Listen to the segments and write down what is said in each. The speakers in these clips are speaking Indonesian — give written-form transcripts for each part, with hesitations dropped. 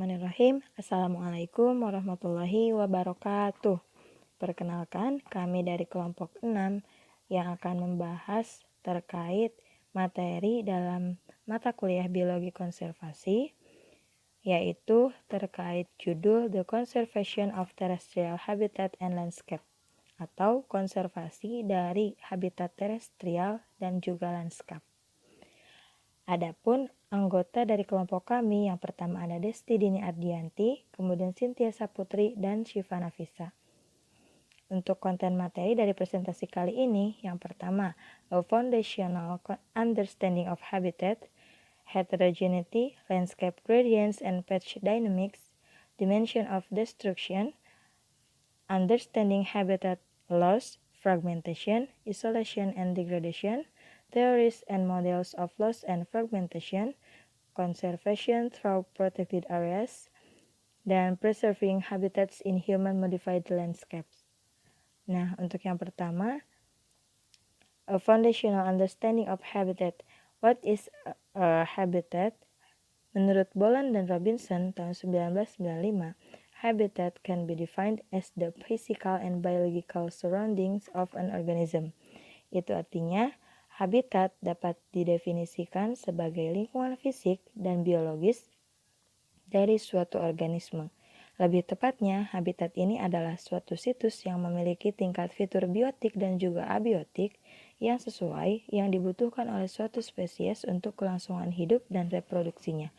Bismillahirrahmanirrahim. Assalamualaikum warahmatullahi wabarakatuh. Perkenalkan, kami dari kelompok 6 yang akan membahas terkait materi dalam mata kuliah biologi konservasi, yaitu terkait judul The Conservation of Terrestrial Habitat and Landscape, atau konservasi dari habitat terestrial dan juga lanskap. Adapun anggota dari kelompok kami yang pertama ada Desti Dini Ardianti, kemudian Cynthia Saputri, dan Syifa Nafisa. Untuk konten materi dari presentasi kali ini, yang pertama, A Foundational Understanding of Habitat, Heterogeneity, Landscape Gradients and Patch Dynamics, Dimension of Destruction, Understanding Habitat Loss, Fragmentation, Isolation and Degradation, Theories and Models of Loss and Fragmentation, Conservation through Protected Areas, dan Preserving Habitats in Human Modified Landscapes. Nah, untuk yang pertama, A Foundational Understanding of Habitat. What is a habitat? Menurut Boland dan Robinson tahun 1995, habitat can be defined as the physical and biological surroundings of an organism. Itu artinya, habitat dapat didefinisikan sebagai lingkungan fisik dan biologis dari suatu organisme. Lebih tepatnya, habitat ini adalah suatu situs yang memiliki tingkat fitur biotik dan juga abiotik yang sesuai yang dibutuhkan oleh suatu spesies untuk kelangsungan hidup dan reproduksinya.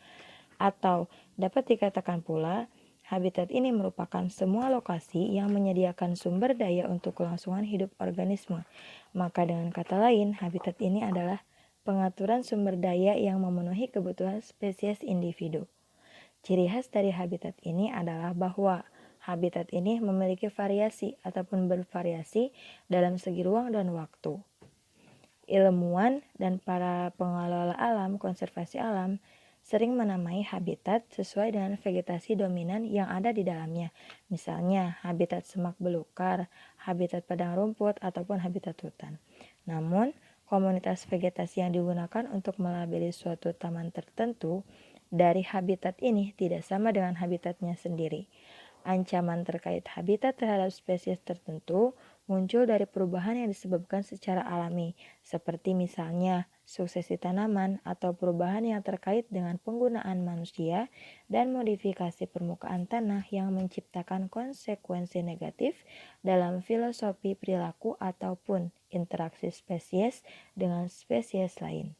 Atau dapat dikatakan pula, habitat ini merupakan semua lokasi yang menyediakan sumber daya untuk kelangsungan hidup organisme. Maka dengan kata lain, habitat ini adalah pengaturan sumber daya yang memenuhi kebutuhan spesies individu. Ciri khas dari habitat ini adalah bahwa habitat ini memiliki variasi ataupun bervariasi dalam segi ruang dan waktu. Ilmuwan dan para pengelola alam, konservasi alam, sering menamai habitat sesuai dengan vegetasi dominan yang ada di dalamnya. Misalnya, habitat semak belukar, habitat padang rumput, ataupun habitat hutan. Namun, komunitas vegetasi yang digunakan untuk melabeli suatu taman tertentu dari habitat ini tidak sama dengan habitatnya sendiri. Ancaman terkait habitat terhadap spesies tertentu muncul dari perubahan yang disebabkan secara alami, seperti misalnya suksesi tanaman atau perubahan yang terkait dengan penggunaan manusia dan modifikasi permukaan tanah yang menciptakan konsekuensi negatif dalam filosofi perilaku ataupun interaksi spesies dengan spesies lain.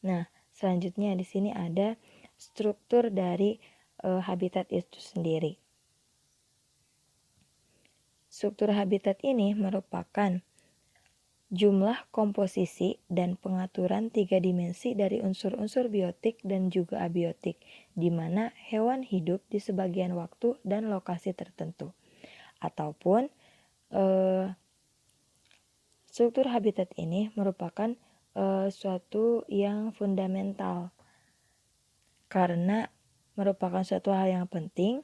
Nah, selanjutnya di sini ada struktur dari habitat itu sendiri. Struktur habitat ini merupakan jumlah komposisi dan pengaturan 3 dimensi dari unsur-unsur biotik dan juga abiotik, di mana hewan hidup di sebagian waktu dan lokasi tertentu. Ataupun struktur habitat ini merupakan suatu yang fundamental karena merupakan suatu hal yang penting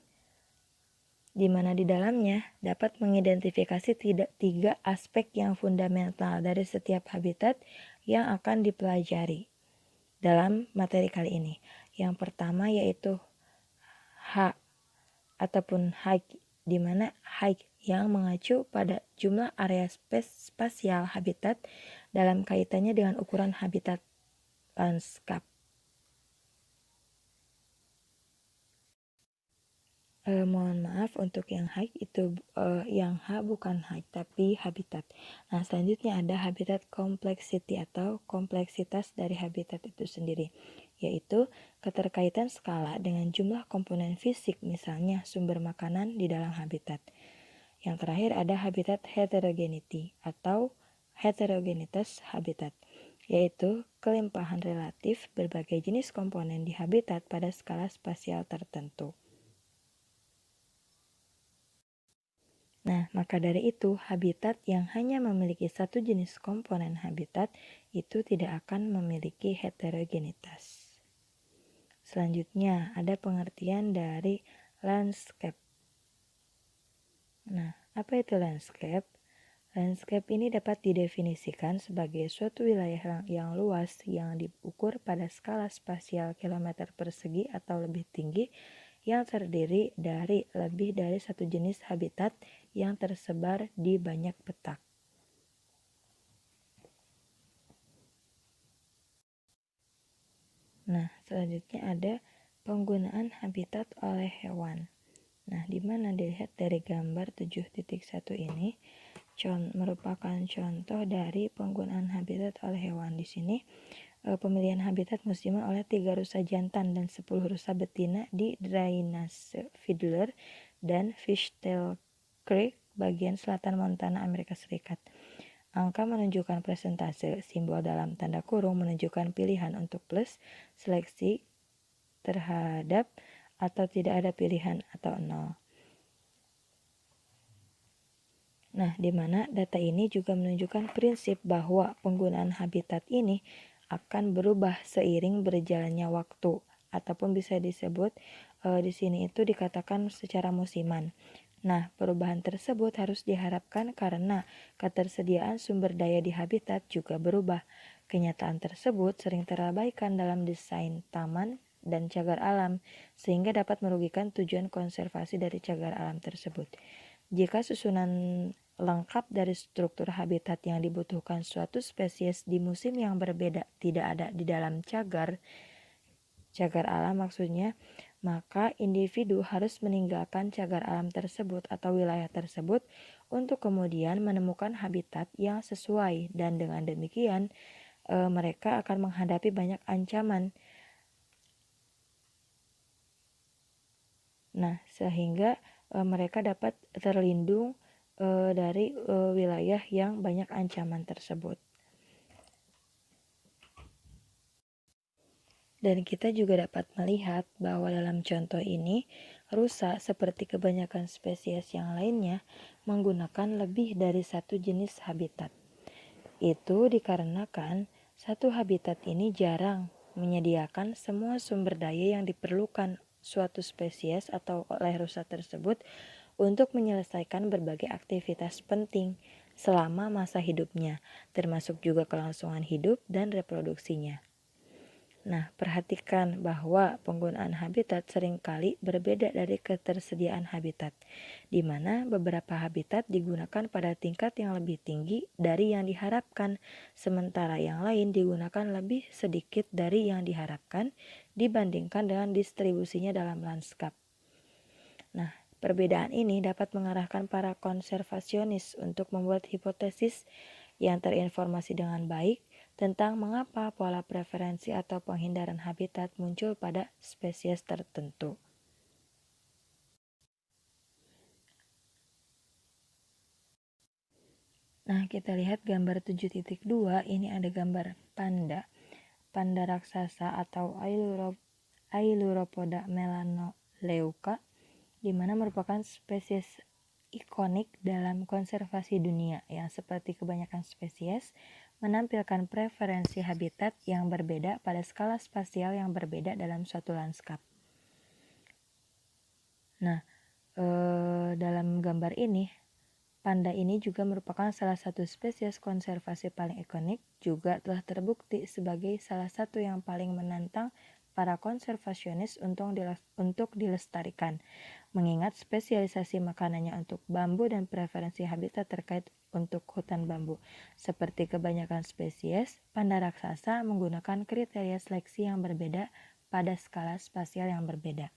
di mana di dalamnya dapat mengidentifikasi tiga aspek yang fundamental dari setiap habitat yang akan dipelajari dalam materi kali ini. Yang pertama yaitu H ataupun height, di mana height yang mengacu pada jumlah area spasial habitat dalam kaitannya dengan ukuran habitat lanskap. Mohon maaf untuk yang height itu yang H bukan height tapi habitat. Nah, selanjutnya ada habitat complexity atau kompleksitas dari habitat itu sendiri, yaitu keterkaitan skala dengan jumlah komponen fisik, misalnya sumber makanan di dalam habitat. Yang terakhir ada habitat heterogeneity atau heterogenitas habitat, yaitu kelimpahan relatif berbagai jenis komponen di habitat pada skala spasial tertentu. Nah, maka dari itu, habitat yang hanya memiliki satu jenis komponen habitat itu tidak akan memiliki heterogenitas. Selanjutnya, ada pengertian dari landscape. Nah, apa itu landscape? Landscape ini dapat didefinisikan sebagai suatu wilayah yang luas yang diukur pada skala spasial kilometer persegi atau lebih tinggi yang terdiri dari lebih dari satu jenis habitat yang tersebar di banyak petak. Nah, selanjutnya ada penggunaan habitat oleh hewan. Nah, di mana dilihat dari gambar 7.1 ini merupakan contoh dari penggunaan habitat oleh hewan. Di sini pemilihan habitat musiman oleh 3 rusa jantan dan 10 rusa betina di drainase Fiddler dan Fishtail Creek bagian selatan Montana, Amerika Serikat. Angka menunjukkan persentase, simbol dalam tanda kurung menunjukkan pilihan untuk plus, seleksi terhadap atau tidak ada pilihan atau nol. Nah, di mana data ini juga menunjukkan prinsip bahwa penggunaan habitat ini akan berubah seiring berjalannya waktu, ataupun bisa disebut di sini itu dikatakan secara musiman. Nah, perubahan tersebut harus diharapkan karena ketersediaan sumber daya di habitat juga berubah. Kenyataan tersebut sering terabaikan dalam desain taman dan cagar alam, sehingga dapat merugikan tujuan konservasi dari cagar alam tersebut. Jika susunan lengkap dari struktur habitat yang dibutuhkan suatu spesies di musim yang berbeda tidak ada di dalam cagar alam maksudnya, maka individu harus meninggalkan cagar alam tersebut atau wilayah tersebut untuk kemudian menemukan habitat yang sesuai, dan dengan demikian mereka akan menghadapi banyak ancaman. Nah, sehingga mereka dapat terlindung dari wilayah yang banyak ancaman tersebut. Dan kita juga dapat melihat bahwa dalam contoh ini, rusa seperti kebanyakan spesies yang lainnya menggunakan lebih dari satu jenis habitat. Itu dikarenakan satu habitat ini jarang menyediakan semua sumber daya yang diperlukan suatu spesies atau oleh rusa tersebut untuk menyelesaikan berbagai aktivitas penting selama masa hidupnya, termasuk juga kelangsungan hidup dan reproduksinya. Nah, perhatikan bahwa penggunaan habitat seringkali berbeda dari ketersediaan habitat, di mana beberapa habitat digunakan pada tingkat yang lebih tinggi dari yang diharapkan, sementara yang lain digunakan lebih sedikit dari yang diharapkan dibandingkan dengan distribusinya dalam lanskap. Nah, perbedaan ini dapat mengarahkan para konservasionis untuk membuat hipotesis yang terinformasi dengan baik tentang mengapa pola preferensi atau penghindaran habitat muncul pada spesies tertentu. Nah, kita lihat gambar 7.2, ini ada gambar panda. Panda raksasa atau Ailuropoda melanoleuca, di mana merupakan spesies ikonik dalam konservasi dunia yang seperti kebanyakan spesies menampilkan preferensi habitat yang berbeda pada skala spasial yang berbeda dalam suatu lanskap. Nah, dalam gambar ini, panda ini juga merupakan salah satu spesies konservasi paling ikonik, juga telah terbukti sebagai salah satu yang paling menantang para konservasionis untuk dilestarikan, mengingat spesialisasi makanannya untuk bambu dan preferensi habitat terkait untuk hutan bambu. Seperti kebanyakan spesies, panda raksasa menggunakan kriteria seleksi yang berbeda pada skala spasial yang berbeda.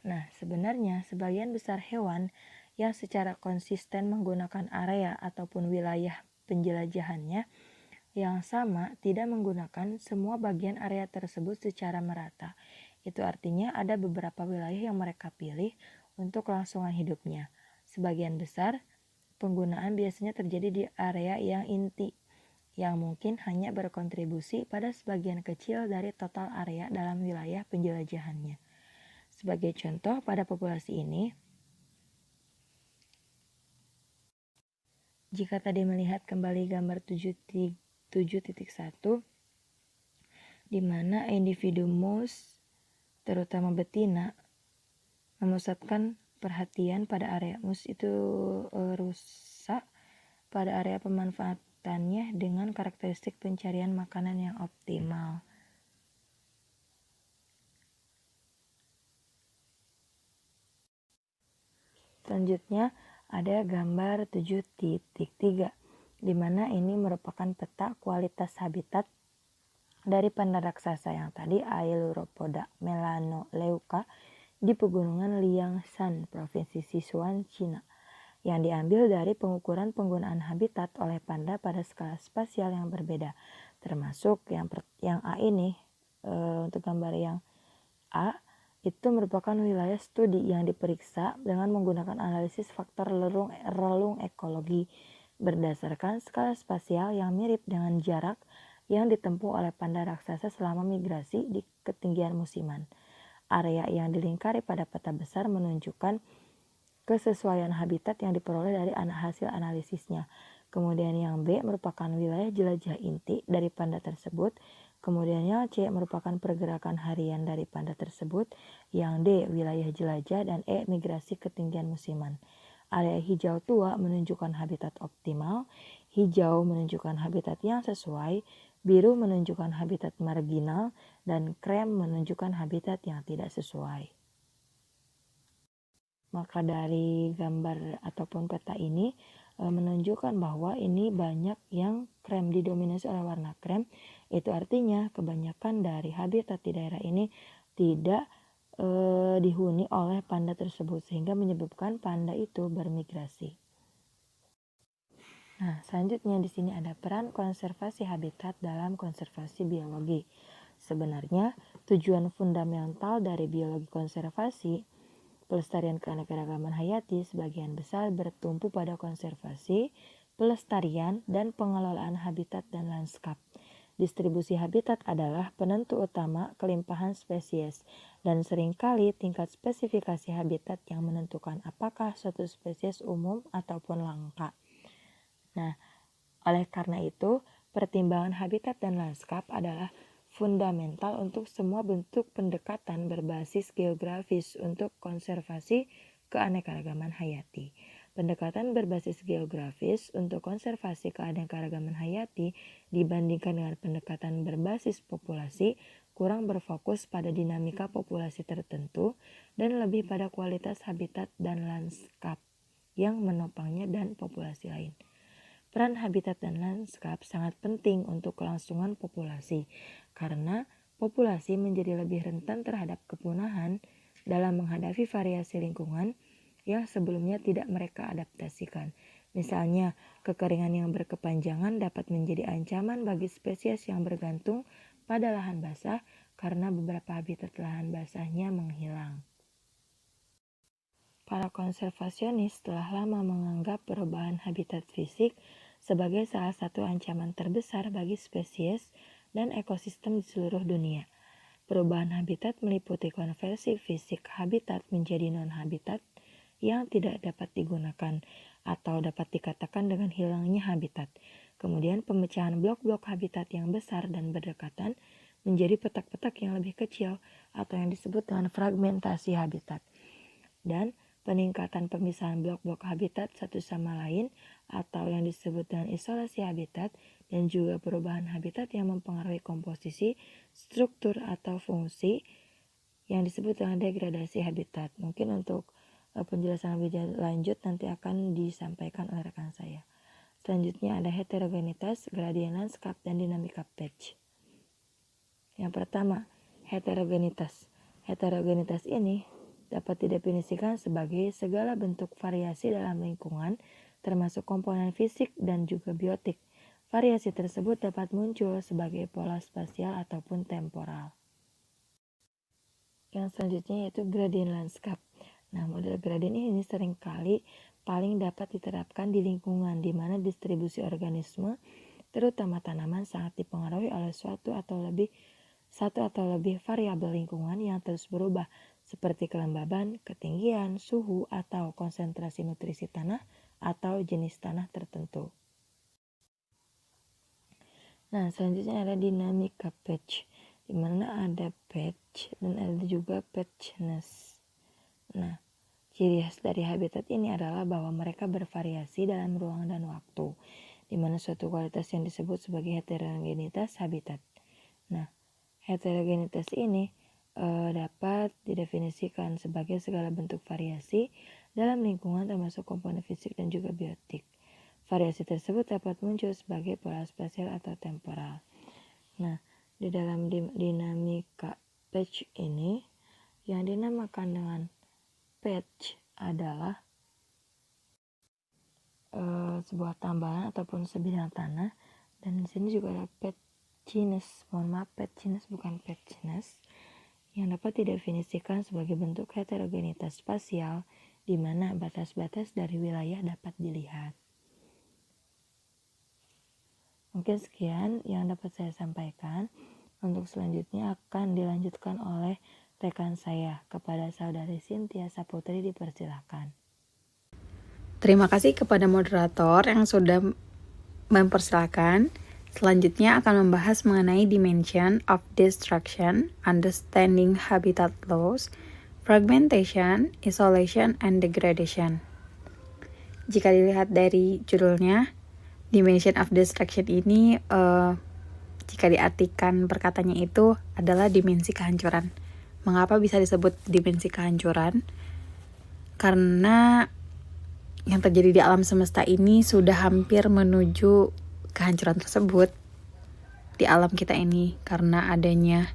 Nah, sebenarnya sebagian besar hewan yang secara konsisten menggunakan area ataupun wilayah penjelajahannya yang sama tidak menggunakan semua bagian area tersebut secara merata. Itu artinya ada beberapa wilayah yang mereka pilih untuk kelangsungan hidupnya. Sebagian besar penggunaan biasanya terjadi di area yang inti, yang mungkin hanya berkontribusi pada sebagian kecil dari total area dalam wilayah penjelajahannya. Sebagai contoh, pada populasi ini, jika tadi melihat kembali gambar 7.1, di mana individu mouse, terutama betina, memusatkan perhatian pada area mouse itu rusa pada area pemanfaatannya dengan karakteristik pencarian makanan yang optimal. Selanjutnya ada gambar 7.3, di mana ini merupakan peta kualitas habitat dari panda raksasa yang tadi Ailuropoda melanoleuca di pegunungan Liangshan, Provinsi Sichuan, Cina, yang diambil dari pengukuran penggunaan habitat oleh panda pada skala spasial yang berbeda, termasuk yang A ini. Untuk gambar yang A itu merupakan wilayah studi yang diperiksa dengan menggunakan analisis faktor relung ekologi berdasarkan skala spasial yang mirip dengan jarak yang ditempuh oleh panda raksasa selama migrasi di ketinggian musiman. Area yang dilingkari pada peta besar menunjukkan kesesuaian habitat yang diperoleh dari hasil analisisnya. Kemudian yang B merupakan wilayah jelajah inti dari panda tersebut. Kemudian yang C merupakan pergerakan harian dari panda tersebut. Yang D wilayah jelajah dan E migrasi ketinggian musiman. Area hijau tua menunjukkan habitat optimal, hijau menunjukkan habitat yang sesuai, biru menunjukkan habitat marginal, dan krem menunjukkan habitat yang tidak sesuai. Maka dari gambar ataupun peta ini menunjukkan bahwa ini banyak yang krem, didominasi oleh warna krem. Itu artinya kebanyakan dari habitat di daerah ini tidak dihuni oleh panda tersebut, sehingga menyebabkan panda itu bermigrasi. Nah, selanjutnya di sini ada peran konservasi habitat dalam konservasi biologi. Sebenarnya tujuan fundamental dari biologi konservasi, pelestarian keanekaragaman hayati sebagian besar bertumpu pada konservasi, pelestarian, dan pengelolaan habitat dan lanskap. Distribusi habitat adalah penentu utama kelimpahan spesies, dan seringkali tingkat spesifikasi habitat yang menentukan apakah suatu spesies umum ataupun langka. Nah, oleh karena itu, pertimbangan habitat dan lanskap adalah fundamental untuk semua bentuk pendekatan berbasis geografis untuk konservasi keanekaragaman hayati. Pendekatan berbasis geografis untuk konservasi keanekaragaman hayati dibandingkan dengan pendekatan berbasis populasi kurang berfokus pada dinamika populasi tertentu dan lebih pada kualitas habitat dan lanskap yang menopangnya dan populasi lain. Peran habitat dan lanskap sangat penting untuk kelangsungan populasi, karena populasi menjadi lebih rentan terhadap kepunahan dalam menghadapi variasi lingkungan yang sebelumnya tidak mereka adaptasikan. Misalnya, kekeringan yang berkepanjangan dapat menjadi ancaman bagi spesies yang bergantung pada lahan basah karena beberapa habitat lahan basahnya menghilang. Para konservasionis telah lama menganggap perubahan habitat fisik sebagai salah satu ancaman terbesar bagi spesies dan ekosistem di seluruh dunia. Perubahan habitat meliputi konversi fisik habitat menjadi non-habitat yang tidak dapat digunakan atau dapat dikatakan dengan hilangnya habitat. Kemudian pemecahan blok-blok habitat yang besar dan berdekatan menjadi petak-petak yang lebih kecil atau yang disebut dengan fragmentasi habitat. Dan peningkatan pemisahan blok-blok habitat satu sama lain atau yang disebut dengan isolasi habitat, dan juga perubahan habitat yang mempengaruhi komposisi, struktur, atau fungsi yang disebut dengan degradasi habitat. Mungkin untuk penjelasan lebih lanjut nanti akan disampaikan oleh rekan saya. Selanjutnya ada heterogenitas, gradien lanskap, dan dinamika patch. Yang pertama, heterogenitas. Heterogenitas ini dapat didefinisikan sebagai segala bentuk variasi dalam lingkungan, termasuk komponen fisik dan juga biotik. Variasi tersebut dapat muncul sebagai pola spasial ataupun temporal. Yang selanjutnya yaitu gradien lanskap. Nah, model gradien ini seringkali paling dapat diterapkan di lingkungan di mana distribusi organisme, terutama tanaman, sangat dipengaruhi oleh satu atau lebih variabel lingkungan yang terus berubah, seperti kelembaban, ketinggian, suhu, atau konsentrasi nutrisi tanah atau jenis tanah tertentu. Nah, selanjutnya ada dinamika patch, di mana ada patch dan ada juga patchiness. Nah, Ciri khas dari habitat ini adalah bahwa mereka bervariasi dalam ruang dan waktu, di mana suatu kualitas yang disebut sebagai heterogenitas habitat. Nah, heterogenitas ini dapat didefinisikan sebagai segala bentuk variasi dalam lingkungan termasuk komponen fisik dan juga biotik. Variasi tersebut dapat muncul sebagai pola spasial atau temporal. Nah, di dalam dinamika patch ini, yang dinamakan dengan patch adalah sebuah tambalan ataupun sebidang tanah, dan di sini juga ada patchiness, patchiness bukan patchiness, yang dapat didefinisikan sebagai bentuk heterogenitas spasial di mana batas-batas dari wilayah dapat dilihat. Mungkin sekian yang dapat saya sampaikan. Untuk selanjutnya akan dilanjutkan oleh rekan saya. Kepada saudari Cynthia Saputri dipersilakan. Terima kasih kepada moderator yang sudah mempersilakan. Selanjutnya akan membahas mengenai dimension of destruction, understanding habitat loss, fragmentation, isolation, and degradation. Jika dilihat dari judulnya, dimension of destruction ini jika diartikan perkataannya itu adalah dimensi kehancuran. Mengapa bisa disebut dimensi kehancuran? Karena yang terjadi di alam semesta ini sudah hampir menuju kehancuran tersebut di alam kita ini karena adanya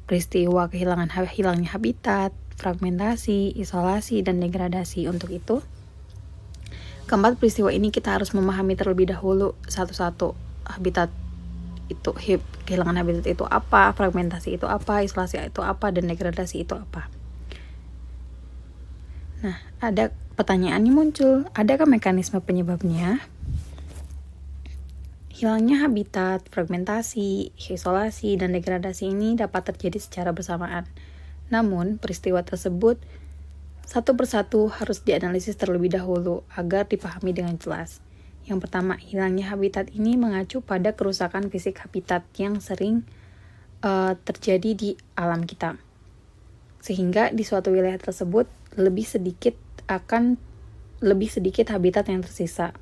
peristiwa hilangnya habitat, fragmentasi, isolasi, dan degradasi. Untuk itu, keempat peristiwa ini kita harus memahami terlebih dahulu satu-satu. Habitat itu, kehilangan habitat itu apa, fragmentasi itu apa, isolasi itu apa, dan degradasi itu apa. Nah, ada pertanyaannya muncul, adakah mekanisme penyebabnya? Hilangnya habitat, fragmentasi, isolasi, dan degradasi ini dapat terjadi secara bersamaan. Namun, peristiwa tersebut satu persatu harus dianalisis terlebih dahulu agar dipahami dengan jelas. Yang pertama, hilangnya habitat ini mengacu pada kerusakan fisik habitat yang sering terjadi di alam kita. Sehingga di suatu wilayah tersebut lebih sedikit habitat yang tersisa.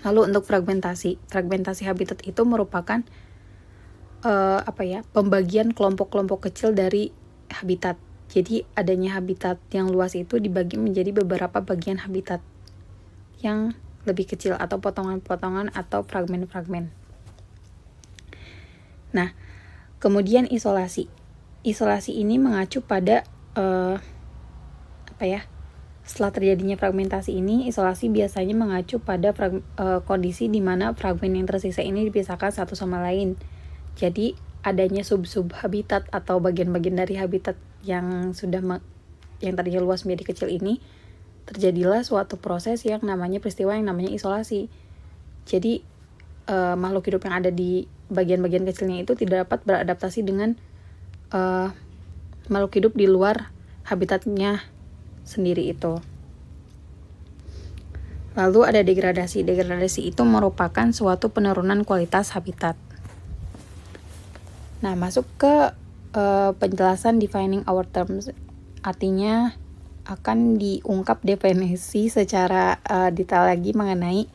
Lalu untuk fragmentasi habitat itu merupakan pembagian kelompok-kelompok kecil dari habitat. Jadi adanya habitat yang luas itu dibagi menjadi beberapa bagian habitat yang lebih kecil atau potongan-potongan atau fragmen-fragmen. Nah, kemudian isolasi. Isolasi ini mengacu pada setelah terjadinya fragmentasi ini, isolasi biasanya mengacu pada kondisi di mana fragmen yang tersisa ini dipisahkan satu sama lain. Jadi adanya sub-sub habitat atau bagian-bagian dari habitat yang tadinya luas menjadi kecil ini, terjadilah suatu proses yang namanya isolasi. Jadi makhluk hidup yang ada di bagian-bagian kecilnya itu tidak dapat beradaptasi dengan makhluk hidup di luar habitatnya sendiri itu. Lalu ada degradasi. Degradasi itu merupakan suatu penurunan kualitas habitat. Nah, masuk ke penjelasan defining our terms. Artinya akan diungkap definisi secara detail lagi mengenai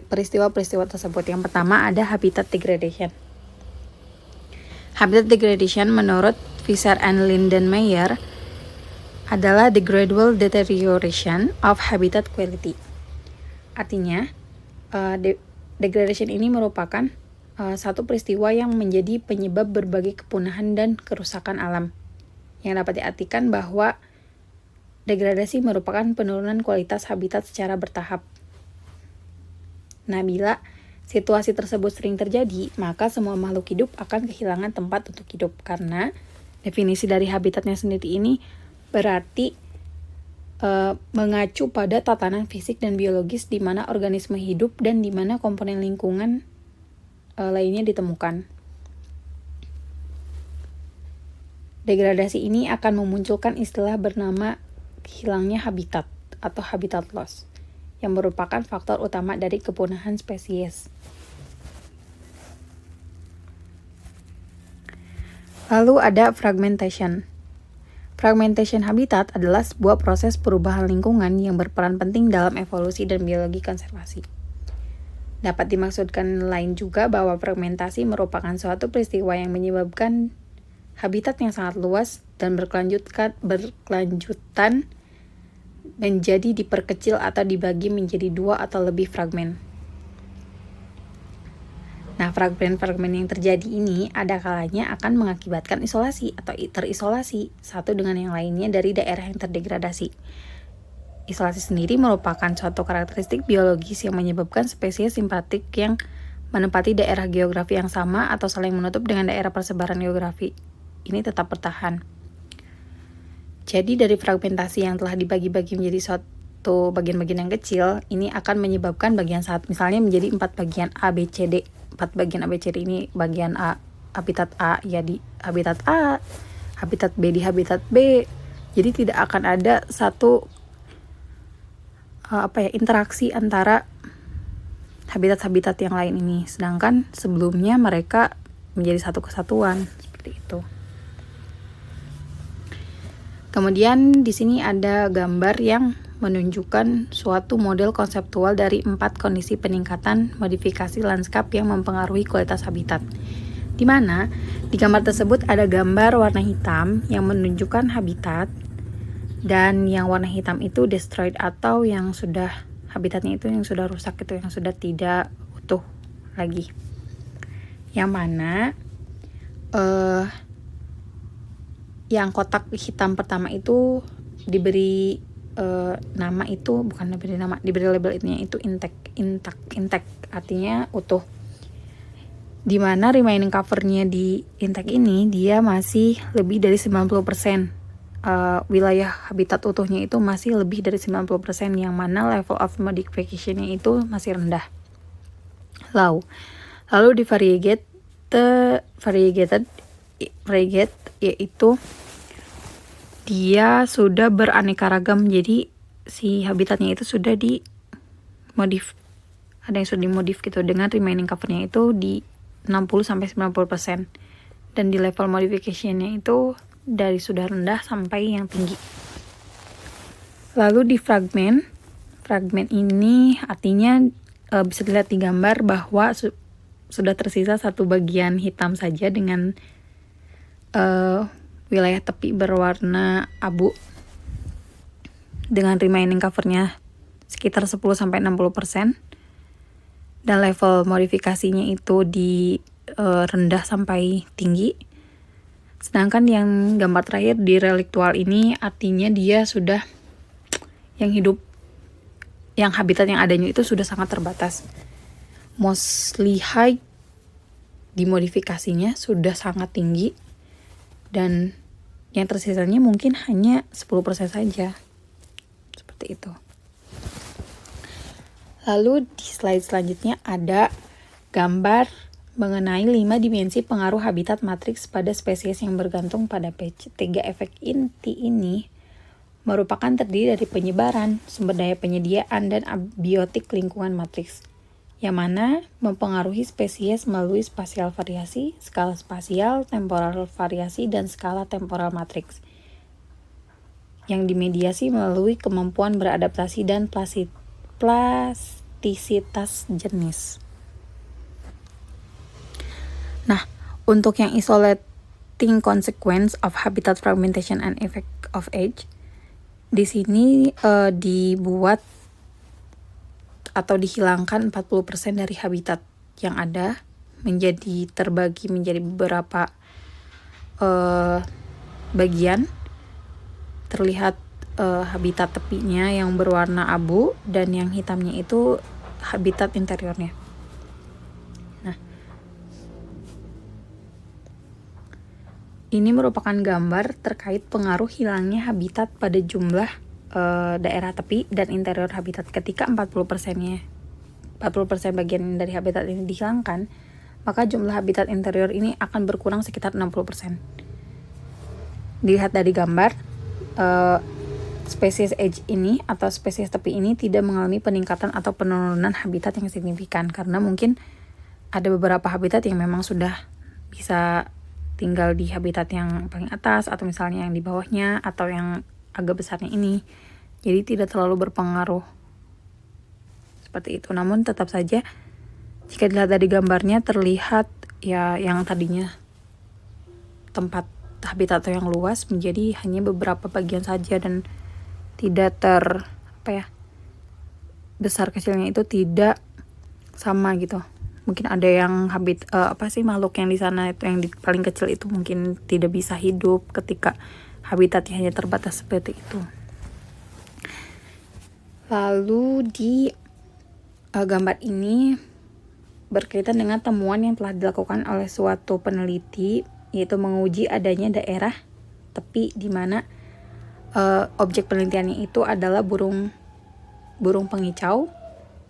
peristiwa-peristiwa tersebut. Yang pertama ada habitat degradation. Habitat degradation menurut Fisher and Lindenmayer adalah the gradual deterioration of habitat quality. Artinya, degradation ini merupakan satu peristiwa yang menjadi penyebab berbagai kepunahan dan kerusakan alam. Yang dapat diartikan bahwa degradasi merupakan penurunan kualitas habitat secara bertahap. Nah, bila situasi tersebut sering terjadi, maka semua makhluk hidup akan kehilangan tempat untuk hidup. Karena definisi dari habitatnya sendiri ini berarti mengacu pada tatanan fisik dan biologis di mana organisme hidup dan di mana komponen lingkungan lainnya ditemukan. Degradasi ini akan memunculkan istilah bernama hilangnya habitat atau habitat loss, yang merupakan faktor utama dari kepunahan spesies. Lalu ada fragmentation. Fragmentation habitat adalah sebuah proses perubahan lingkungan yang berperan penting dalam evolusi dan biologi konservasi. Dapat dimaksudkan lain juga bahwa fragmentasi merupakan suatu peristiwa yang menyebabkan habitat yang sangat luas dan berkelanjutan menjadi diperkecil atau dibagi menjadi 2 atau lebih fragmen. Nah, fragmen-fragmen yang terjadi ini ada kalanya akan mengakibatkan isolasi atau terisolasi satu dengan yang lainnya dari daerah yang terdegradasi. Isolasi sendiri merupakan suatu karakteristik biologis yang menyebabkan spesies simpatik yang menempati daerah geografi yang sama atau saling menutup dengan daerah persebaran geografi ini tetap bertahan. Jadi dari fragmentasi yang telah dibagi-bagi menjadi suatu bagian-bagian yang kecil, ini akan menyebabkan bagian saat misalnya menjadi 4 bagian A, B, C, D. 4 bagian A, B, C, D ini bagian A, habitat A ya di habitat A, habitat B di habitat B. Jadi tidak akan ada satu interaksi antara habitat-habitat yang lain ini. Sedangkan sebelumnya mereka menjadi satu kesatuan seperti itu. Kemudian di sini ada gambar yang menunjukkan suatu model konseptual dari 4 kondisi peningkatan modifikasi lanskap yang mempengaruhi kualitas habitat. Di mana di gambar tersebut ada gambar warna hitam yang menunjukkan habitat, dan yang warna hitam itu destroyed atau yang sudah habitatnya itu yang sudah rusak, itu yang sudah tidak utuh lagi. Yang mana yang kotak hitam pertama itu diberi nama itu bukan diberi label itu intact artinya utuh. Dimana remaining covernya di intact ini dia masih lebih dari 90%. Wilayah habitat utuhnya itu masih lebih dari 90%, yang mana level of modification-nya itu masih rendah. Lalu di variegated yaitu dia sudah beraneka ragam, jadi si habitatnya itu sudah dimodif, ada yang sudah dimodif gitu, dengan remaining covernya itu di 60-90%, dan di level modification-nya itu dari sudah rendah sampai yang tinggi. Lalu di fragmen ini artinya bisa dilihat di gambar bahwa sudah tersisa satu bagian hitam saja dengan wilayah tepi berwarna abu dengan remaining covernya sekitar 10-60%, dan level modifikasinya itu di rendah sampai tinggi. Sedangkan yang gambar terakhir di reliktual ini artinya dia sudah yang hidup, yang habitat yang adanya itu sudah sangat terbatas. Mostly high dimodifikasinya sudah sangat tinggi, dan yang tersisanya mungkin hanya 10% saja. Seperti itu. Lalu di slide selanjutnya ada gambar mengenai 5 dimensi pengaruh habitat matriks pada spesies yang bergantung pada pH. 3 efek inti ini merupakan terdiri dari penyebaran, sumber daya penyediaan, dan abiotik lingkungan matriks, yang mana mempengaruhi spesies melalui spasial variasi, skala spasial, temporal variasi, dan skala temporal matriks, yang dimediasi melalui kemampuan beradaptasi dan plastisitas jenis. Nah, untuk yang isolating consequence of habitat fragmentation and effect of age, di sini dibuat atau dihilangkan 40% dari habitat yang ada, menjadi terbagi menjadi beberapa bagian. Terlihat habitat tepinya yang berwarna abu, dan yang hitamnya itu habitat interiornya. Nah, ini merupakan gambar terkait pengaruh hilangnya habitat pada jumlah daerah tepi dan interior habitat. Ketika 40% bagian dari habitat ini dihilangkan, maka jumlah habitat interior ini akan berkurang sekitar 60%. Dilihat dari gambar, spesies edge ini atau spesies tepi ini tidak mengalami peningkatan atau penurunan habitat yang signifikan, karena mungkin ada beberapa habitat yang memang sudah bisa tinggal di habitat yang paling atas atau misalnya yang di bawahnya atau yang agak besarnya ini. Jadi tidak terlalu berpengaruh seperti itu. Namun tetap saja jika dilihat dari gambarnya terlihat ya yang tadinya tempat habitat atau yang luas menjadi hanya beberapa bagian saja dan tidak besar kecilnya itu tidak sama gitu. Mungkin ada yang makhluk yang di sana itu yang paling kecil itu mungkin tidak bisa hidup ketika habitatnya hanya terbatas seperti itu. Lalu di gambar ini berkaitan dengan temuan yang telah dilakukan oleh suatu peneliti, yaitu menguji adanya daerah tepi di mana objek penelitiannya itu adalah burung pengicau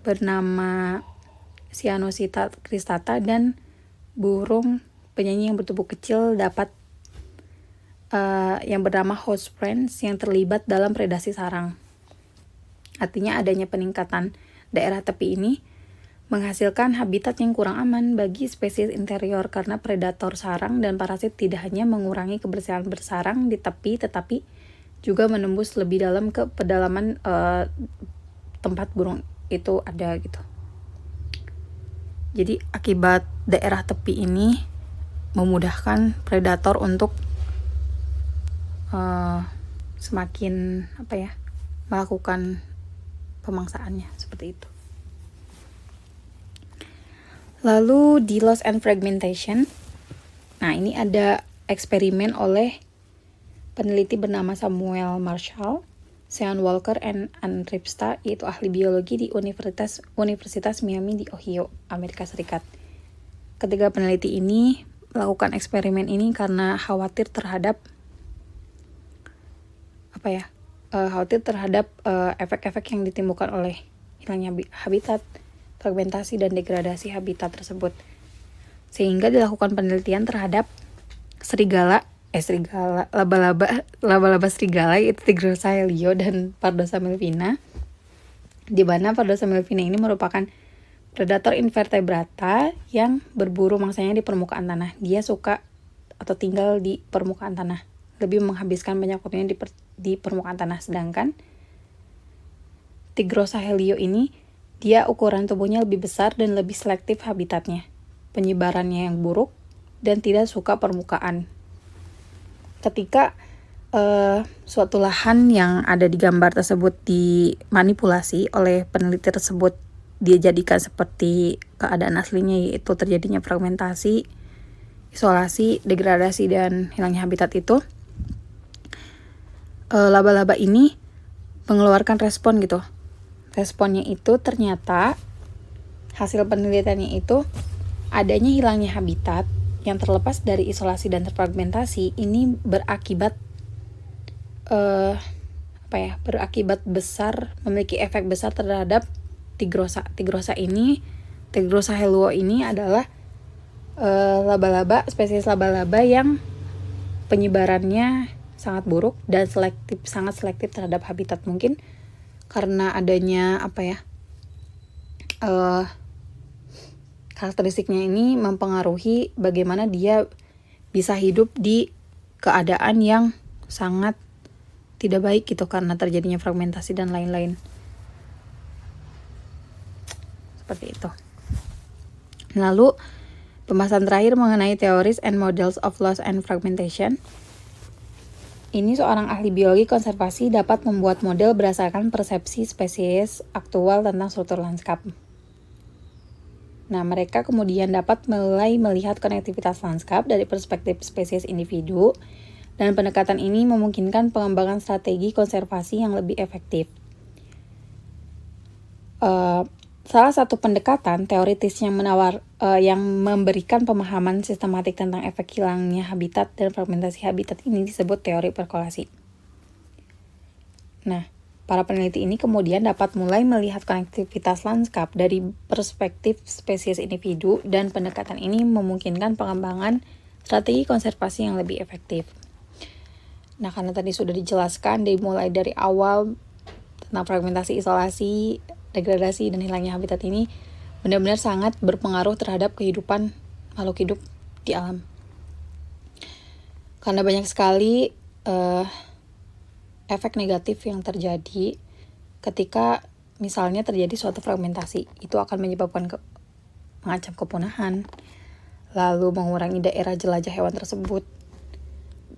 bernama Cyanosita cristata dan burung penyanyi yang bertubuh kecil yang bernama host friends yang terlibat dalam predasi sarang. Artinya adanya peningkatan daerah tepi ini menghasilkan habitat yang kurang aman bagi spesies interior karena predator sarang dan parasit tidak hanya mengurangi kebersihan bersarang di tepi tetapi juga menembus lebih dalam ke pedalaman tempat burung itu ada gitu. Jadi akibat daerah tepi ini memudahkan predator untuk semakin melakukan pemangsaannya seperti itu. Lalu di loss and fragmentation, nah ini ada eksperimen oleh peneliti bernama Samuel Marshall, Sean Walker, and Ann Ripsta, yaitu ahli biologi di Universitas Miami di Ohio, Amerika Serikat. Ketiga peneliti ini melakukan eksperimen ini karena khawatir terhadap efek-efek yang ditimbulkan oleh hilangnya habitat, fragmentasi dan degradasi habitat tersebut. Sehingga dilakukan penelitian terhadap laba-laba serigala yaitu Tigrosa helio dan Pardosa melvina, di mana Pardosa melvina ini merupakan predator invertebrata yang berburu mangsanya di permukaan tanah. Dia suka atau tinggal di permukaan tanah, lebih menghabiskan banyak waktunya di permukaan tanah. Sedangkan Tigrosa helio ini dia ukuran tubuhnya lebih besar dan lebih selektif habitatnya, penyebarannya yang buruk dan tidak suka permukaan. Ketika suatu lahan yang ada di gambar tersebut dimanipulasi oleh peneliti tersebut, dia jadikan seperti keadaan aslinya, yaitu terjadinya fragmentasi, isolasi, degradasi, dan hilangnya habitat itu, laba-laba ini mengeluarkan respon gitu. Responnya itu ternyata hasil penelitiannya itu adanya hilangnya habitat yang terlepas dari isolasi dan terfragmentasi ini berakibat memiliki efek besar terhadap Tigrosa helio ini adalah spesies laba-laba yang penyebarannya sangat buruk dan sangat selektif terhadap habitat. Mungkin karena adanya karakteristiknya ini mempengaruhi bagaimana dia bisa hidup di keadaan yang sangat tidak baik gitu karena terjadinya fragmentasi dan lain-lain. Seperti itu. Lalu pembahasan terakhir mengenai theories and models of loss and fragmentation. Ini seorang ahli biologi konservasi dapat membuat model berdasarkan persepsi spesies aktual tentang struktur lanskap. Nah, mereka kemudian dapat mulai melihat konektivitas lanskap dari perspektif spesies individu, dan pendekatan ini memungkinkan pengembangan strategi konservasi yang lebih efektif. Salah satu pendekatan teoritis yang memberikan pemahaman sistematik tentang efek hilangnya habitat dan fragmentasi habitat ini disebut teori perkolasi. Nah, para peneliti ini kemudian dapat mulai melihat konektivitas lanskap dari perspektif spesies individu, dan pendekatan ini memungkinkan pengembangan strategi konservasi yang lebih efektif. Nah, karena tadi sudah dijelaskan dimulai dari awal tentang fragmentasi, isolasi, degradasi, dan hilangnya habitat ini benar-benar sangat berpengaruh terhadap kehidupan makhluk hidup di alam. karena banyak sekali efek negatif yang terjadi ketika misalnya terjadi suatu fragmentasi. Itu akan menyebabkan mengancam kepunahan, lalu mengurangi daerah jelajah hewan tersebut,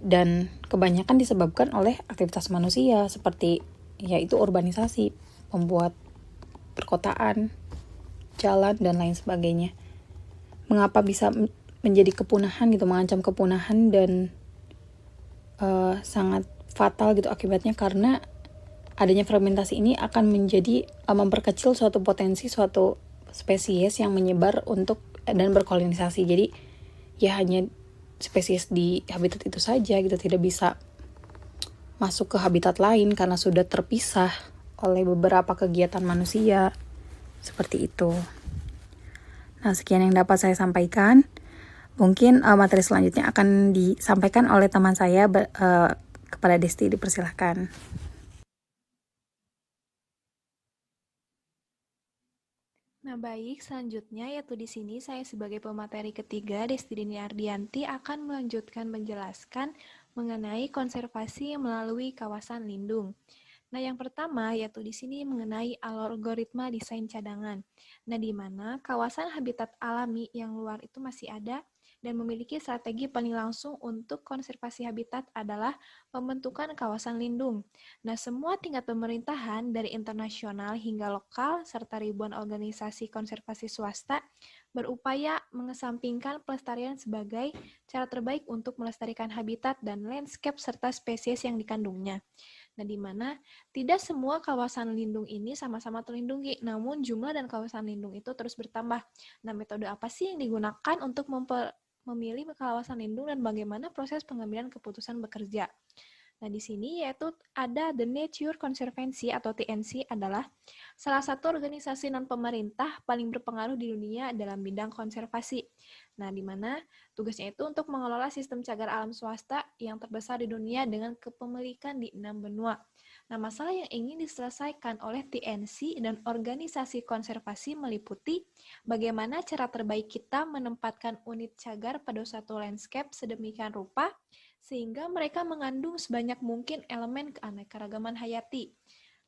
dan kebanyakan disebabkan oleh aktivitas manusia seperti yaitu urbanisasi, membuat perkotaan, jalan, dan lain sebagainya. Mengapa bisa menjadi kepunahan gitu, mengancam kepunahan dan sangat fatal gitu akibatnya, karena adanya fragmentasi ini akan menjadi memperkecil suatu potensi suatu spesies yang menyebar untuk dan berkolonisasi. Jadi ya hanya spesies di habitat itu saja gitu, tidak bisa masuk ke habitat lain karena sudah terpisah oleh beberapa kegiatan manusia. Seperti itu. Nah, sekian yang dapat saya sampaikan. Mungkin materi selanjutnya akan disampaikan oleh teman saya kepada Desti, dipersilahkan. Nah, baik, selanjutnya yaitu di sini saya sebagai pemateri ketiga, Desti Dini Ardianti, akan melanjutkan menjelaskan mengenai konservasi melalui kawasan lindung. Nah, yang pertama yaitu di sini mengenai algoritma desain cadangan. Nah, di mana kawasan habitat alami yang luar itu masih ada dan memiliki strategi paling langsung untuk konservasi habitat adalah pembentukan kawasan lindung. Nah, semua tingkat pemerintahan dari internasional hingga lokal serta ribuan organisasi konservasi swasta berupaya mengesampingkan pelestarian sebagai cara terbaik untuk melestarikan habitat dan landscape serta spesies yang dikandungnya. Nah, di mana tidak semua kawasan lindung ini sama-sama terlindungi, namun jumlah dan kawasan lindung itu terus bertambah. Nah, metode apa sih yang digunakan untuk memilih kawasan lindung dan bagaimana proses pengambilan keputusan bekerja? Nah, di sini yaitu ada The Nature Conservancy atau TNC adalah salah satu organisasi non-pemerintah paling berpengaruh di dunia dalam bidang konservasi. Nah, di mana tugasnya itu untuk mengelola sistem cagar alam swasta yang terbesar di dunia dengan kepemilikan di 6 benua. Nah, masalah yang ingin diselesaikan oleh TNC dan organisasi konservasi meliputi bagaimana cara terbaik kita menempatkan unit cagar pada suatu landscape sedemikian rupa sehingga mereka mengandung sebanyak mungkin elemen keanekaragaman hayati.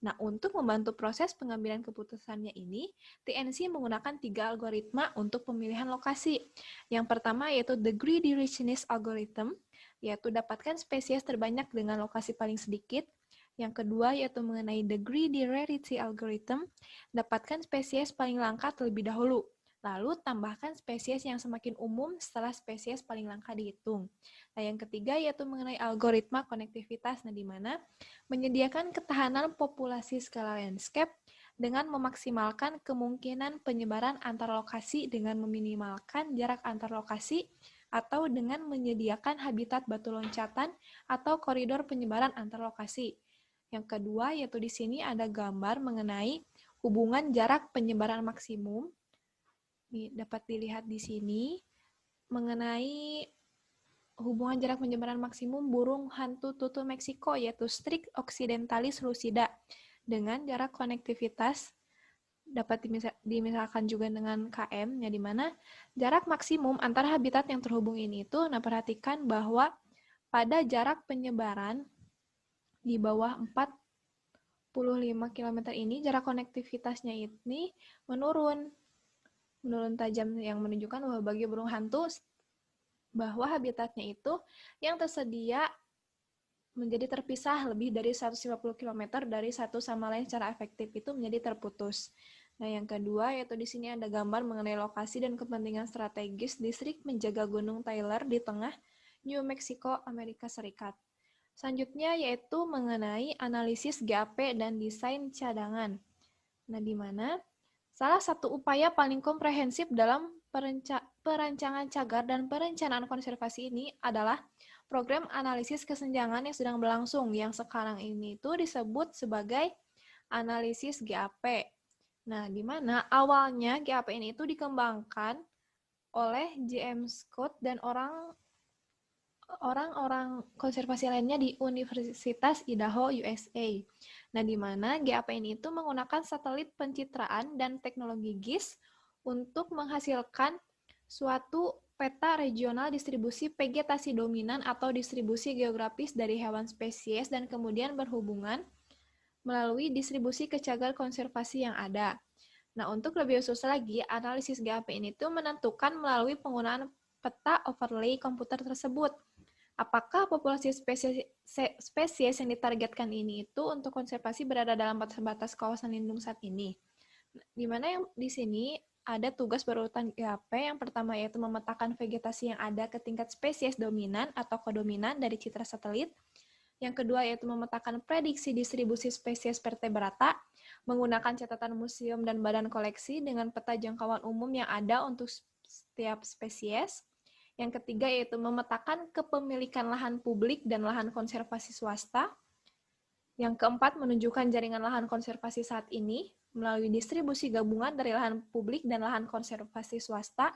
Nah, untuk membantu proses pengambilan keputusannya ini, TNC menggunakan 3 algoritma untuk pemilihan lokasi. Yang pertama yaitu the greedy richness algorithm, yaitu dapatkan spesies terbanyak dengan lokasi paling sedikit. Yang kedua yaitu mengenai the greedy rarity algorithm, dapatkan spesies paling langka terlebih dahulu. Lalu tambahkan spesies yang semakin umum setelah spesies paling langka dihitung. Nah, yang ketiga yaitu mengenai algoritma konektivitas, nah di mana menyediakan ketahanan populasi skala landscape dengan memaksimalkan kemungkinan penyebaran antar lokasi dengan meminimalkan jarak antar lokasi atau dengan menyediakan habitat batu loncatan atau koridor penyebaran antar lokasi. Yang kedua yaitu di sini ada gambar mengenai hubungan jarak penyebaran maksimum. Ini dapat dilihat di sini mengenai hubungan jarak penyebaran maksimum burung hantu tutul Meksiko yaitu Strix occidentalis lucida dengan jarak konektivitas dapat dimisalkan juga dengan KM, ya di mana jarak maksimum antara habitat yang terhubung ini itu, nah perhatikan bahwa pada jarak penyebaran di bawah 45 km ini, jarak konektivitasnya ini menurun tajam yang menunjukkan bahwa bagi burung hantu bahwa habitatnya itu yang tersedia menjadi terpisah lebih dari 150 km dari satu sama lain secara efektif itu menjadi terputus. Nah, yang kedua yaitu di sini ada gambar mengenai lokasi dan kepentingan strategis distrik menjaga Gunung Tyler di tengah New Mexico, Amerika Serikat. Selanjutnya yaitu mengenai analisis GAP dan desain cadangan. Nah, di mana salah satu upaya paling komprehensif dalam perancangan cagar dan perencanaan konservasi ini adalah program analisis kesenjangan yang sedang berlangsung, yang sekarang ini itu disebut sebagai analisis GAP. Nah, di mana awalnya GAP ini itu dikembangkan oleh J.M. Scott dan orang-orang konservasi lainnya di Universitas Idaho, USA. Nah, di mana GAP ini itu menggunakan satelit pencitraan dan teknologi GIS untuk menghasilkan suatu peta regional distribusi vegetasi dominan atau distribusi geografis dari hewan spesies dan kemudian berhubungan melalui distribusi ke cagar konservasi yang ada. Nah, untuk lebih khusus lagi, analisis GAP ini tuh menentukan melalui penggunaan peta overlay komputer tersebut. Apakah populasi spesies yang ditargetkan ini itu untuk konservasi berada dalam batas kawasan lindung saat ini? Di mana yang di sini ada tugas berurutan GAP. Yang pertama yaitu memetakan vegetasi yang ada ke tingkat spesies dominan atau kodominan dari citra satelit. Yang kedua yaitu memetakan prediksi distribusi spesies vertebrata menggunakan catatan museum dan badan koleksi dengan peta jangkauan umum yang ada untuk setiap spesies. Yang ketiga yaitu memetakan kepemilikan lahan publik dan lahan konservasi swasta. Yang keempat menunjukkan jaringan lahan konservasi saat ini melalui distribusi gabungan dari lahan publik dan lahan konservasi swasta.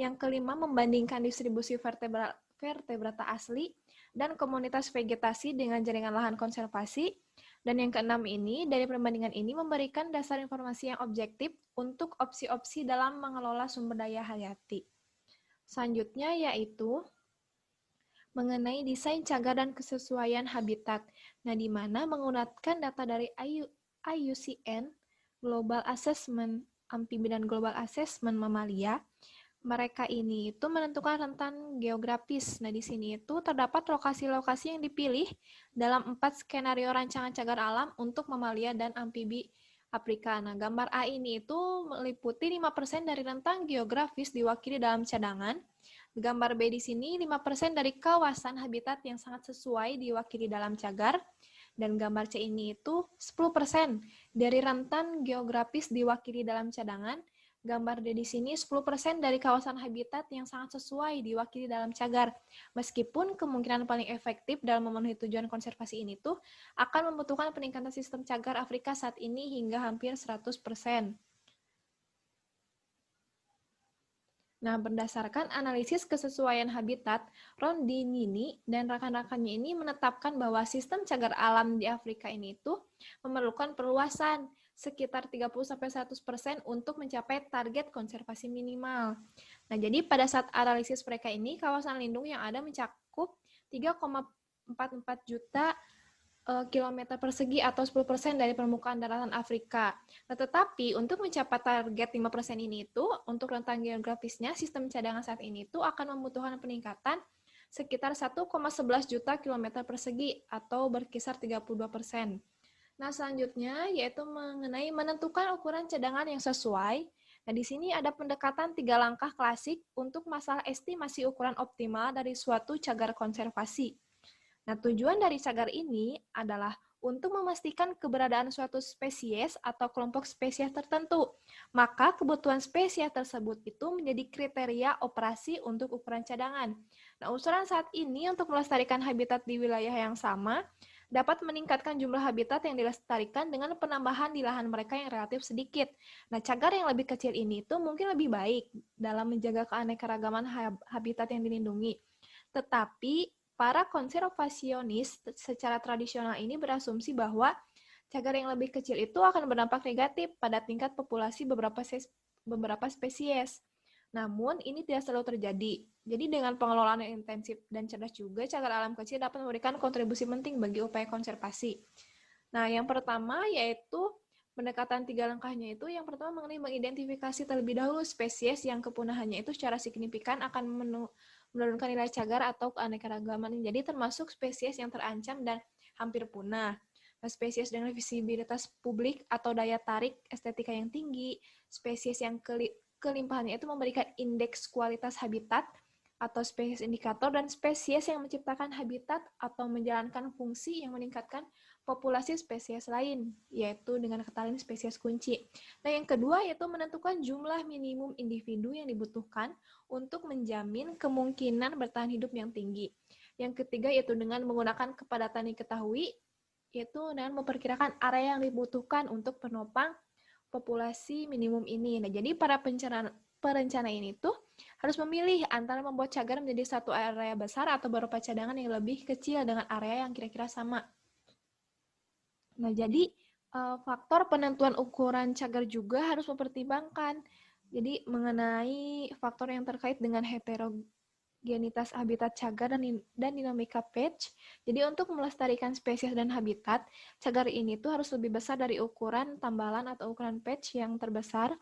Yang kelima membandingkan distribusi vertebrata asli dan komunitas vegetasi dengan jaringan lahan konservasi. Dan yang keenam ini, dari perbandingan ini memberikan dasar informasi yang objektif untuk opsi-opsi dalam mengelola sumber daya hayati. Selanjutnya yaitu mengenai desain cagar dan kesesuaian habitat. Nah, di mana menggunakan data dari IUCN, Global Assessment Amphibi dan Global Assessment Mamalia, mereka ini itu menentukan rentan geografis. Nah, di sini itu terdapat lokasi-lokasi yang dipilih dalam 4 skenario rancangan cagar alam untuk mamalia dan amfibi Afrika. Nah, gambar A ini itu meliputi 5% dari rentang geografis diwakili dalam cadangan. Gambar B di sini 5% dari kawasan habitat yang sangat sesuai diwakili dalam cagar. Dan gambar C ini itu 10% dari rentan geografis diwakili dalam cadangan. Gambar D di sini 10% dari kawasan habitat yang sangat sesuai diwakili dalam cagar. Meskipun kemungkinan paling efektif dalam memenuhi tujuan konservasi ini tuh akan membutuhkan peningkatan sistem cagar Afrika saat ini hingga hampir 100%. Nah, berdasarkan analisis kesesuaian habitat, Rondinini dan rekan-rekannya ini menetapkan bahwa sistem cagar alam di Afrika ini itu memerlukan perluasan sekitar 30-100% untuk mencapai target konservasi minimal. Nah, jadi pada saat analisis mereka ini, kawasan lindung yang ada mencakup 3,44 juta kilometer persegi atau 10% dari permukaan daratan Afrika. Nah, tetapi untuk mencapai target 5% ini itu, untuk rentang geografisnya, sistem cadangan saat ini itu akan membutuhkan peningkatan sekitar 1,11 juta kilometer persegi atau berkisar 32%. Nah, selanjutnya yaitu mengenai menentukan ukuran cadangan yang sesuai. Nah, di sini ada pendekatan 3 langkah klasik untuk masalah estimasi ukuran optimal dari suatu cagar konservasi. Nah, tujuan dari cagar ini adalah untuk memastikan keberadaan suatu spesies atau kelompok spesies tertentu. Maka kebutuhan spesies tersebut itu menjadi kriteria operasi untuk ukuran cadangan. Nah, usulan saat ini untuk melestarikan habitat di wilayah yang sama dapat meningkatkan jumlah habitat yang dilestarikan dengan penambahan di lahan mereka yang relatif sedikit. Nah, cagar yang lebih kecil ini itu mungkin lebih baik dalam menjaga keanekaragaman habitat yang dilindungi. Tetapi para konservasionis secara tradisional ini berasumsi bahwa cagar yang lebih kecil itu akan berdampak negatif pada tingkat populasi beberapa spesies. Namun, ini tidak selalu terjadi. Jadi, dengan pengelolaan yang intensif dan cerdas juga, cagar alam kecil dapat memberikan kontribusi penting bagi upaya konservasi. Nah, yang pertama yaitu pendekatan 3 langkahnya itu, yang pertama mengenai mengidentifikasi terlebih dahulu spesies yang kepunahannya itu secara signifikan akan menurunkan nilai cagar atau keanekaragaman. Jadi termasuk spesies yang terancam dan hampir punah. Nah, spesies dengan visibilitas publik atau daya tarik estetika yang tinggi, spesies yang kelimpahannya itu memberikan indeks kualitas habitat atau spesies indikator, dan spesies yang menciptakan habitat atau menjalankan fungsi yang meningkatkan populasi spesies lain, yaitu dengan kata lain spesies kunci. Nah, yang kedua yaitu menentukan jumlah minimum individu yang dibutuhkan untuk menjamin kemungkinan bertahan hidup yang tinggi. Yang ketiga yaitu dengan menggunakan kepadatan diketahui, yaitu dengan memperkirakan area yang dibutuhkan untuk penopang populasi minimum ini. Nah, jadi para perencana ini tuh harus memilih antara membuat cagar menjadi satu area besar atau berupa cadangan yang lebih kecil dengan area yang kira-kira sama. Nah, jadi faktor penentuan ukuran cagar juga harus mempertimbangkan. Jadi mengenai faktor yang terkait dengan heterogenitas habitat cagar dan dinamika patch. Jadi untuk melestarikan spesies dan habitat, cagar ini tuh harus lebih besar dari ukuran tambalan atau ukuran patch yang terbesar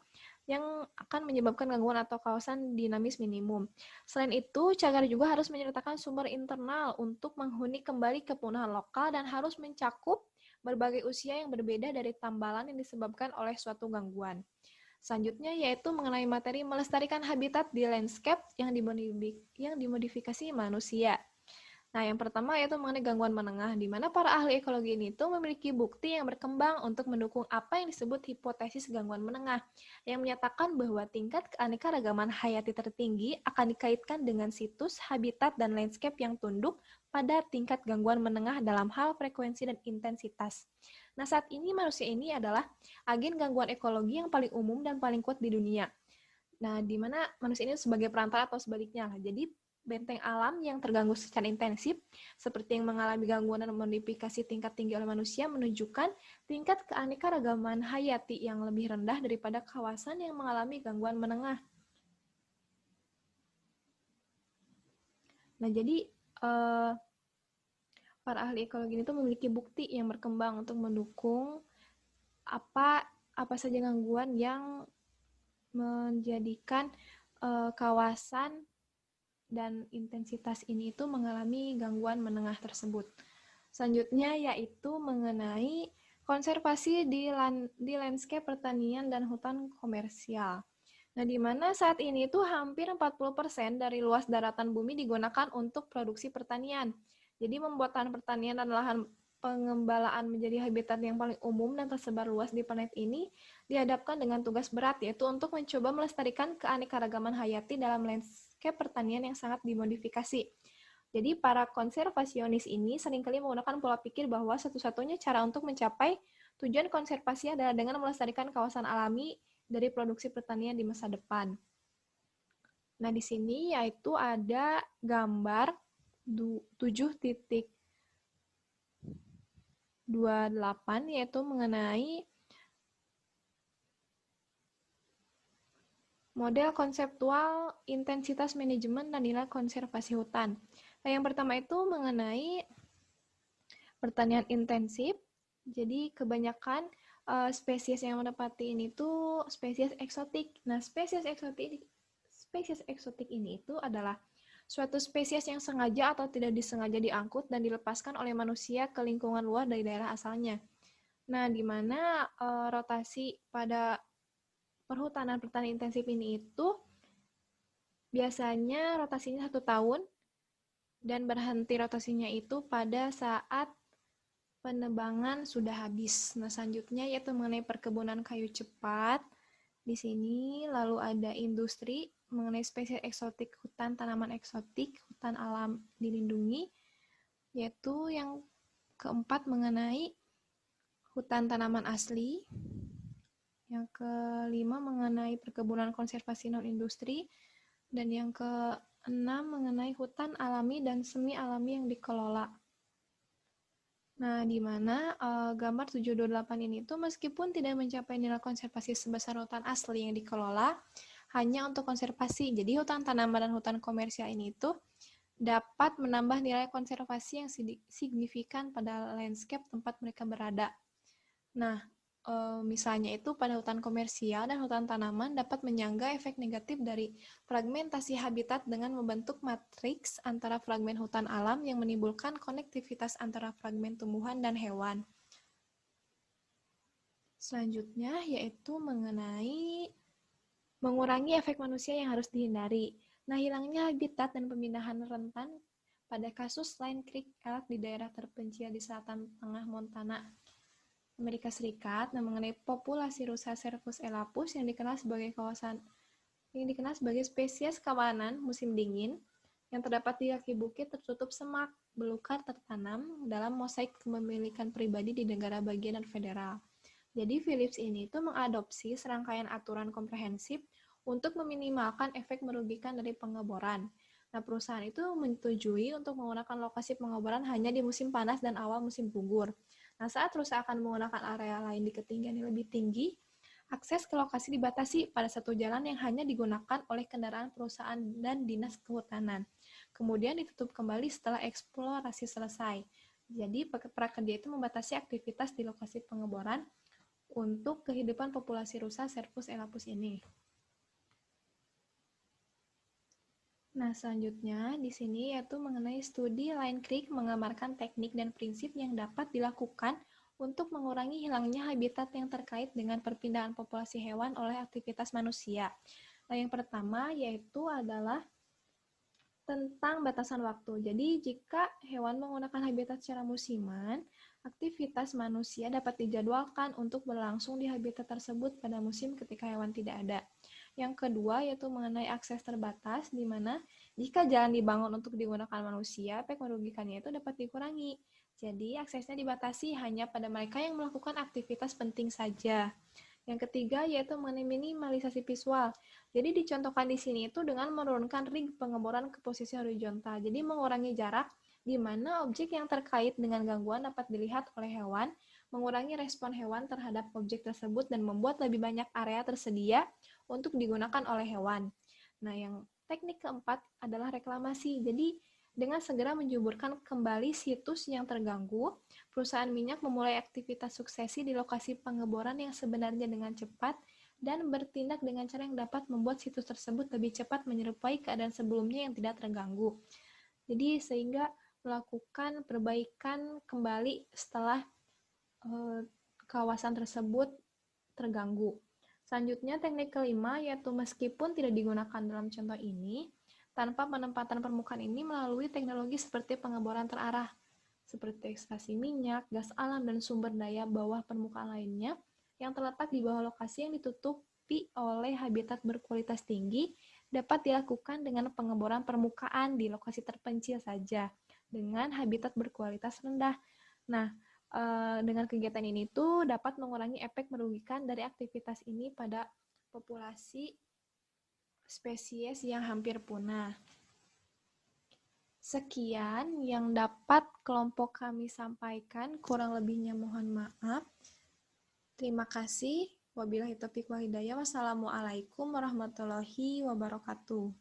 yang akan menyebabkan gangguan atau kawasan dinamis minimum. Selain itu, cagar juga harus menyertakan sumber internal untuk menghuni kembali kepunahan lokal dan harus mencakup berbagai usia yang berbeda dari tambalan yang disebabkan oleh suatu gangguan. Selanjutnya yaitu mengenai materi melestarikan habitat di landscape yang dimodifikasi manusia. Nah, yang pertama yaitu mengenai gangguan menengah, di mana para ahli ekologi ini itu memiliki bukti yang berkembang untuk mendukung apa yang disebut hipotesis gangguan menengah, yang menyatakan bahwa tingkat keanekaragaman hayati tertinggi akan dikaitkan dengan situs, habitat, dan landscape yang tunduk pada tingkat gangguan menengah dalam hal frekuensi dan intensitas. Nah, saat ini manusia ini adalah agen gangguan ekologi yang paling umum dan paling kuat di dunia. Nah, di mana manusia ini sebagai perantara atau sebaliknya. Jadi, benteng alam yang terganggu secara intensif, seperti yang mengalami gangguan dan modifikasi tingkat tinggi oleh manusia, menunjukkan tingkat keanekaragaman hayati yang lebih rendah daripada kawasan yang mengalami gangguan menengah. Nah, jadi para ahli ekologi itu memiliki bukti yang berkembang untuk mendukung apa saja gangguan yang menjadikan kawasan dan intensitas ini itu mengalami gangguan menengah tersebut. Selanjutnya yaitu mengenai konservasi di landscape pertanian dan hutan komersial. Nah, di mana saat ini itu hampir 40% dari luas daratan bumi digunakan untuk produksi pertanian. Jadi membuat lahan pertanian dan lahan pengembalaan menjadi habitat yang paling umum dan tersebar luas di planet ini dihadapkan dengan tugas berat, yaitu untuk mencoba melestarikan keanekaragaman hayati dalam landscape pertanian yang sangat dimodifikasi. Jadi para konservasionis ini seringkali menggunakan pola pikir bahwa satu-satunya cara untuk mencapai tujuan konservasi adalah dengan melestarikan kawasan alami dari produksi pertanian di masa depan. Nah, di sini yaitu ada gambar 7.28 yaitu mengenai model konseptual intensitas manajemen dan nilai konservasi hutan. Nah, yang pertama itu mengenai pertanian intensif. Jadi kebanyakan spesies yang mendapati ini tuh spesies eksotik. Nah, spesies eksotik ini itu adalah suatu spesies yang sengaja atau tidak disengaja diangkut dan dilepaskan oleh manusia ke lingkungan luar dari daerah asalnya. Nah, di mana rotasi pada perhutanan pertanian intensif ini itu biasanya rotasinya 1 tahun dan berhenti rotasinya itu pada saat penebangan sudah habis. Nah, selanjutnya yaitu mengenai perkebunan kayu cepat. Di sini lalu ada industri mengenai spesies eksotik, hutan tanaman eksotik, hutan alam dilindungi, yaitu yang keempat mengenai hutan tanaman asli, yang kelima mengenai perkebunan konservasi non-industri, dan yang keenam mengenai hutan alami dan semi alami yang dikelola. Nah, di mana gambar 728 ini tuh meskipun tidak mencapai nilai konservasi sebesar hutan asli yang dikelola, hanya untuk konservasi. Jadi hutan tanaman dan hutan komersial ini tuh dapat menambah nilai konservasi yang signifikan pada landscape tempat mereka berada. Nah, misalnya itu pada hutan komersial dan hutan tanaman dapat menyangga efek negatif dari fragmentasi habitat dengan membentuk matriks antara fragmen hutan alam yang menimbulkan konektivitas antara fragmen tumbuhan dan hewan. Selanjutnya yaitu mengenai mengurangi efek manusia yang harus dihindari. Nah, hilangnya habitat dan pemindahan rentan pada kasus Line Creek Elk di daerah terpencil di selatan tengah Montana, Amerika Serikat, dan mengenai populasi rusa Cervus elapus yang dikenal sebagai spesies kawanan musim dingin yang terdapat di kaki bukit tertutup semak belukar tertanam dalam mosaik kepemilikan pribadi di negara bagian dan federal. Jadi Phillips ini itu mengadopsi serangkaian aturan komprehensif untuk meminimalkan efek merugikan dari pengeboran. Nah, perusahaan itu menyetujui untuk menggunakan lokasi pengeboran hanya di musim panas dan awal musim gugur. Nah, saat rusa akan menggunakan area lain di ketinggian yang lebih tinggi, Akses ke lokasi dibatasi pada satu jalan yang hanya digunakan oleh kendaraan perusahaan dan dinas kehutanan. Kemudian ditutup kembali setelah eksplorasi selesai. Jadi, prakerja itu membatasi aktivitas di lokasi pengeboran untuk kehidupan populasi rusa Serpus elapus ini. Nah, selanjutnya di sini yaitu mengenai studi Line Creek menggambarkan teknik dan prinsip yang dapat dilakukan untuk mengurangi hilangnya habitat yang terkait dengan perpindahan populasi hewan oleh aktivitas manusia. Nah, yang pertama yaitu adalah tentang batasan waktu. Jadi, jika hewan menggunakan habitat secara musiman, aktivitas manusia dapat dijadwalkan untuk berlangsung di habitat tersebut pada musim ketika hewan tidak ada. Yang kedua yaitu mengenai akses terbatas, di mana jika jalan dibangun untuk digunakan manusia, efek merugikannya itu dapat dikurangi. Jadi, aksesnya dibatasi hanya pada mereka yang melakukan aktivitas penting saja. Yang ketiga yaitu mengenai minimalisasi visual. Jadi dicontohkan di sini itu dengan menurunkan rig pengeboran ke posisi horizontal. Jadi mengurangi jarak di mana objek yang terkait dengan gangguan dapat dilihat oleh hewan, mengurangi respon hewan terhadap objek tersebut dan membuat lebih banyak area tersedia untuk digunakan oleh hewan. Nah, yang teknik keempat adalah reklamasi. Jadi dengan segera menjuburkan kembali situs yang terganggu, perusahaan minyak memulai aktivitas suksesi di lokasi pengeboran yang sebenarnya dengan cepat dan bertindak dengan cara yang dapat membuat situs tersebut lebih cepat menyerupai keadaan sebelumnya yang tidak terganggu. Jadi sehingga melakukan perbaikan kembali setelah kawasan tersebut terganggu. Selanjutnya teknik kelima yaitu meskipun tidak digunakan dalam contoh ini, tanpa penempatan permukaan ini melalui teknologi seperti pengeboran terarah, seperti ekstraksi minyak, gas alam, dan sumber daya bawah permukaan lainnya yang terletak di bawah lokasi yang ditutupi oleh habitat berkualitas tinggi dapat dilakukan dengan pengeboran permukaan di lokasi terpencil saja dengan habitat berkualitas rendah. Nah, dengan kegiatan ini tuh dapat mengurangi efek merugikan dari aktivitas ini pada populasi spesies yang hampir punah. Sekian yang dapat kelompok kami sampaikan, kurang lebihnya mohon maaf. Terima kasih. Wabillahi taufiq wal hidayah. Wassalamualaikum warahmatullahi wabarakatuh.